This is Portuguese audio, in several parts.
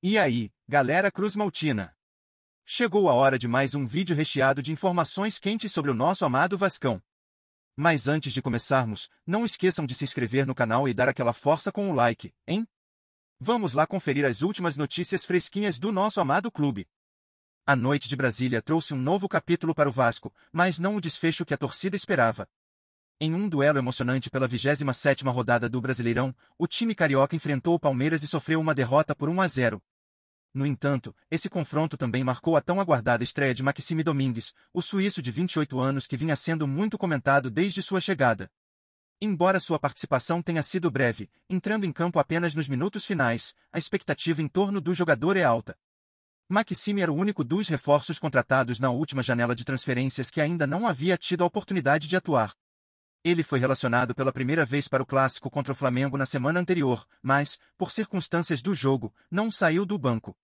E aí, galera cruzmaltina? Chegou a hora de mais um vídeo recheado de informações quentes sobre o nosso amado Vascão. Mas antes de começarmos, não esqueçam de se inscrever no canal e dar aquela força com o like, hein? Vamos lá conferir as últimas notícias fresquinhas do nosso amado clube. A noite de Brasília trouxe um novo capítulo para o Vasco, mas não o desfecho que a torcida esperava. Em um duelo emocionante pela 27ª rodada do Brasileirão, o time carioca enfrentou o Palmeiras e sofreu uma derrota por 1-0. No entanto, esse confronto também marcou a tão aguardada estreia de Maxime Domingues, o suíço de 28 anos que vinha sendo muito comentado desde sua chegada. Embora sua participação tenha sido breve, entrando em campo apenas nos minutos finais, a expectativa em torno do jogador é alta. Maxime era o único dos reforços contratados na última janela de transferências que ainda não havia tido a oportunidade de atuar. Ele foi relacionado pela primeira vez para o clássico contra o Flamengo na semana anterior, mas, por circunstâncias do jogo, não saiu do banco.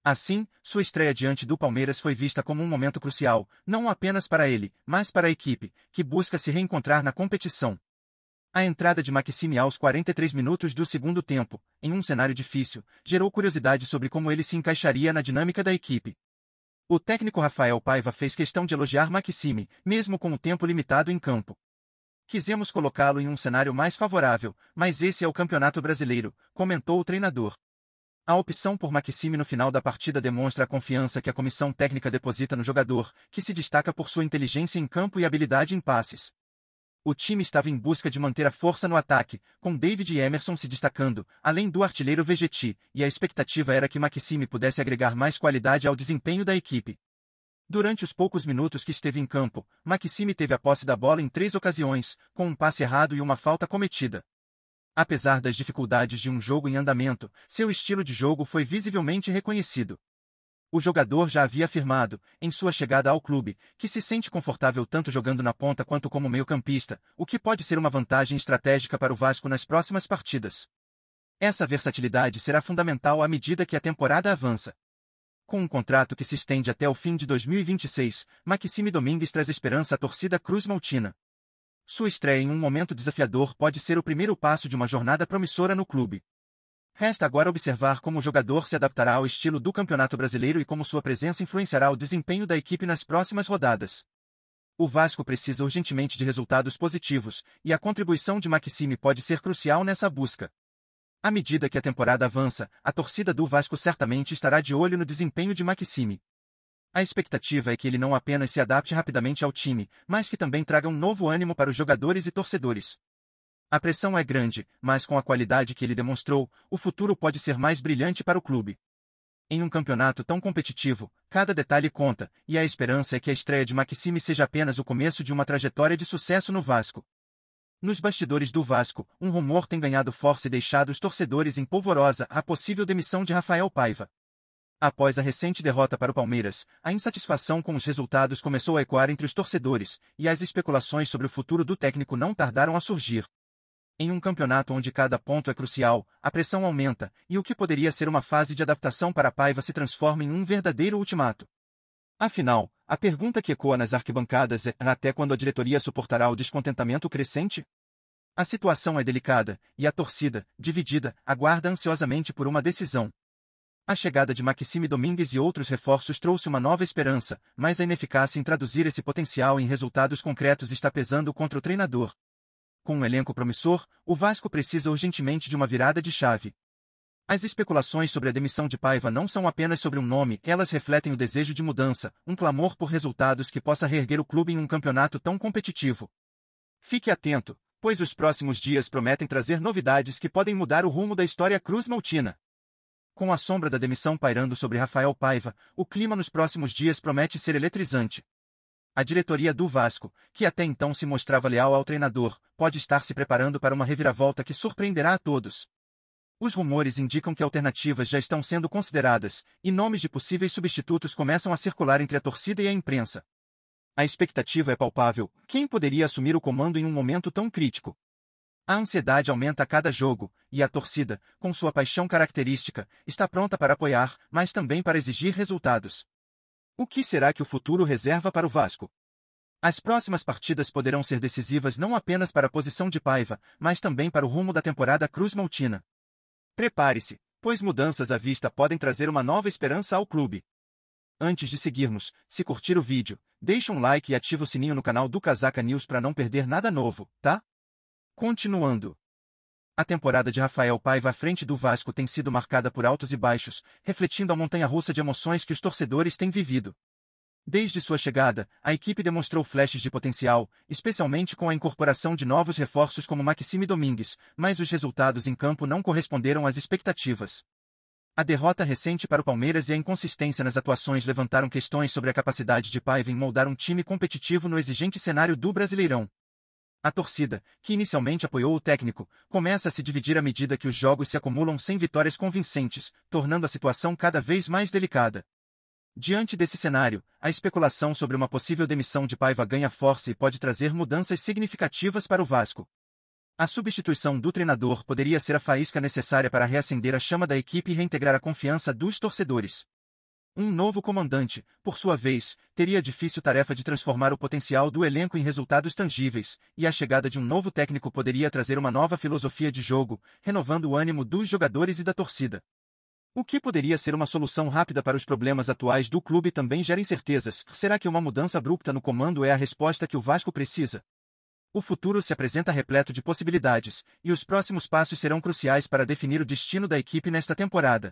Assim, sua estreia diante do Palmeiras foi vista como um momento crucial, não apenas para ele, mas para a equipe, que busca se reencontrar na competição. A entrada de Maxime aos 43 minutos do segundo tempo, em um cenário difícil, gerou curiosidade sobre como ele se encaixaria na dinâmica da equipe. O técnico Rafael Paiva fez questão de elogiar Maxime, mesmo com o tempo limitado em campo. Quisemos colocá-lo em um cenário mais favorável, mas esse é o Campeonato Brasileiro, comentou o treinador. A opção por Maxime no final da partida demonstra a confiança que a comissão técnica deposita no jogador, que se destaca por sua inteligência em campo e habilidade em passes. O time estava em busca de manter a força no ataque, com David e Emerson se destacando, além do artilheiro Vegetti, e a expectativa era que Maxime pudesse agregar mais qualidade ao desempenho da equipe. Durante os poucos minutos que esteve em campo, Maxime teve a posse da bola em 3 ocasiões, com um passe errado e uma falta cometida. Apesar das dificuldades de um jogo em andamento, seu estilo de jogo foi visivelmente reconhecido. O jogador já havia afirmado, em sua chegada ao clube, que se sente confortável tanto jogando na ponta quanto como meio-campista, o que pode ser uma vantagem estratégica para o Vasco nas próximas partidas. Essa versatilidade será fundamental à medida que a temporada avança. Com um contrato que se estende até o fim de 2026, Maxime Domingues traz esperança à torcida cruzmaltina. Sua estreia em um momento desafiador pode ser o primeiro passo de uma jornada promissora no clube. Resta agora observar como o jogador se adaptará ao estilo do Campeonato Brasileiro e como sua presença influenciará o desempenho da equipe nas próximas rodadas. O Vasco precisa urgentemente de resultados positivos, e a contribuição de Maxime pode ser crucial nessa busca. À medida que a temporada avança, a torcida do Vasco certamente estará de olho no desempenho de Maxime. A expectativa é que ele não apenas se adapte rapidamente ao time, mas que também traga um novo ânimo para os jogadores e torcedores. A pressão é grande, mas com a qualidade que ele demonstrou, o futuro pode ser mais brilhante para o clube. Em um campeonato tão competitivo, cada detalhe conta, e a esperança é que a estreia de Maxime seja apenas o começo de uma trajetória de sucesso no Vasco. Nos bastidores do Vasco, um rumor tem ganhado força e deixado os torcedores em polvorosa a possível demissão de Rafael Paiva. Após a recente derrota para o Palmeiras, a insatisfação com os resultados começou a ecoar entre os torcedores, e as especulações sobre o futuro do técnico não tardaram a surgir. Em um campeonato onde cada ponto é crucial, a pressão aumenta, e o que poderia ser uma fase de adaptação para Paiva se transforma em um verdadeiro ultimato. Afinal, a pergunta que ecoa nas arquibancadas é: até quando a diretoria suportará o descontentamento crescente? A situação é delicada, e a torcida, dividida, aguarda ansiosamente por uma decisão. A chegada de Maxime Domingues e outros reforços trouxe uma nova esperança, mas a ineficácia em traduzir esse potencial em resultados concretos está pesando contra o treinador. Com um elenco promissor, o Vasco precisa urgentemente de uma virada de chave. As especulações sobre a demissão de Paiva não são apenas sobre um nome, elas refletem o desejo de mudança, um clamor por resultados que possa reerguer o clube em um campeonato tão competitivo. Fique atento, pois os próximos dias prometem trazer novidades que podem mudar o rumo da história cruzmaltina. Com a sombra da demissão pairando sobre Rafael Paiva, o clima nos próximos dias promete ser eletrizante. A diretoria do Vasco, que até então se mostrava leal ao treinador, pode estar se preparando para uma reviravolta que surpreenderá a todos. Os rumores indicam que alternativas já estão sendo consideradas, e nomes de possíveis substitutos começam a circular entre a torcida e a imprensa. A expectativa é palpável: quem poderia assumir o comando em um momento tão crítico? A ansiedade aumenta a cada jogo, e a torcida, com sua paixão característica, está pronta para apoiar, mas também para exigir resultados. O que será que o futuro reserva para o Vasco? As próximas partidas poderão ser decisivas não apenas para a posição de Paiva, mas também para o rumo da temporada cruzmaltina. Prepare-se, pois mudanças à vista podem trazer uma nova esperança ao clube. Antes de seguirmos, se curtir o vídeo, deixa um like e ativa o sininho no canal do Casaca News para não perder nada novo, tá? Continuando. A temporada de Rafael Paiva à frente do Vasco tem sido marcada por altos e baixos, refletindo a montanha-russa de emoções que os torcedores têm vivido. Desde sua chegada, a equipe demonstrou flashes de potencial, especialmente com a incorporação de novos reforços como Maxime Domingues, mas os resultados em campo não corresponderam às expectativas. A derrota recente para o Palmeiras e a inconsistência nas atuações levantaram questões sobre a capacidade de Paiva em moldar um time competitivo no exigente cenário do Brasileirão. A torcida, que inicialmente apoiou o técnico, começa a se dividir à medida que os jogos se acumulam sem vitórias convincentes, tornando a situação cada vez mais delicada. Diante desse cenário, a especulação sobre uma possível demissão de Paiva ganha força e pode trazer mudanças significativas para o Vasco. A substituição do treinador poderia ser a faísca necessária para reacender a chama da equipe e reintegrar a confiança dos torcedores. Um novo comandante, por sua vez, teria a difícil tarefa de transformar o potencial do elenco em resultados tangíveis, e a chegada de um novo técnico poderia trazer uma nova filosofia de jogo, renovando o ânimo dos jogadores e da torcida. O que poderia ser uma solução rápida para os problemas atuais do clube também gera incertezas. Será que uma mudança abrupta no comando é a resposta que o Vasco precisa? O futuro se apresenta repleto de possibilidades, e os próximos passos serão cruciais para definir o destino da equipe nesta temporada.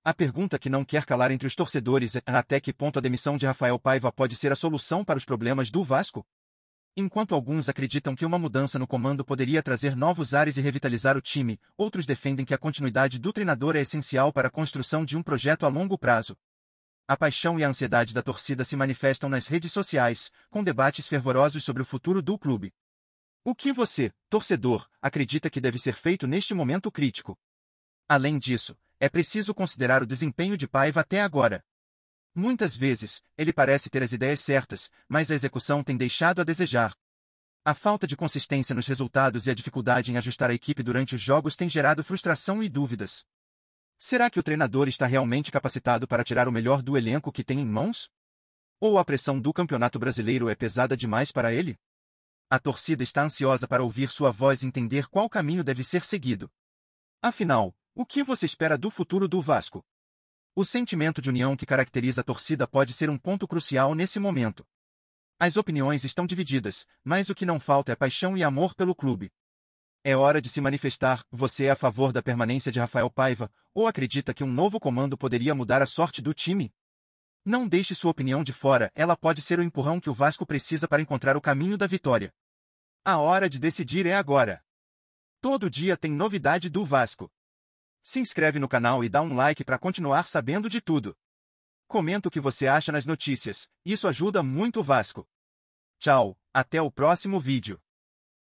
A pergunta que não quer calar entre os torcedores é: até que ponto a demissão de Rafael Paiva pode ser a solução para os problemas do Vasco? Enquanto alguns acreditam que uma mudança no comando poderia trazer novos ares e revitalizar o time, outros defendem que a continuidade do treinador é essencial para a construção de um projeto a longo prazo. A paixão e a ansiedade da torcida se manifestam nas redes sociais, com debates fervorosos sobre o futuro do clube. O que você, torcedor, acredita que deve ser feito neste momento crítico? Além disso, é preciso considerar o desempenho de Paiva até agora. Muitas vezes, ele parece ter as ideias certas, mas a execução tem deixado a desejar. A falta de consistência nos resultados e a dificuldade em ajustar a equipe durante os jogos têm gerado frustração e dúvidas. Será que o treinador está realmente capacitado para tirar o melhor do elenco que tem em mãos? Ou a pressão do Campeonato Brasileiro é pesada demais para ele? A torcida está ansiosa para ouvir sua voz e entender qual caminho deve ser seguido. Afinal, o que você espera do futuro do Vasco? O sentimento de união que caracteriza a torcida pode ser um ponto crucial nesse momento. As opiniões estão divididas, mas o que não falta é paixão e amor pelo clube. É hora de se manifestar: você é a favor da permanência de Rafael Paiva, ou acredita que um novo comando poderia mudar a sorte do time? Não deixe sua opinião de fora, ela pode ser o empurrão que o Vasco precisa para encontrar o caminho da vitória. A hora de decidir é agora. Todo dia tem novidade do Vasco. Se inscreve no canal e dá um like para continuar sabendo de tudo. Comenta o que você acha nas notícias, isso ajuda muito o Vasco. Tchau, até o próximo vídeo.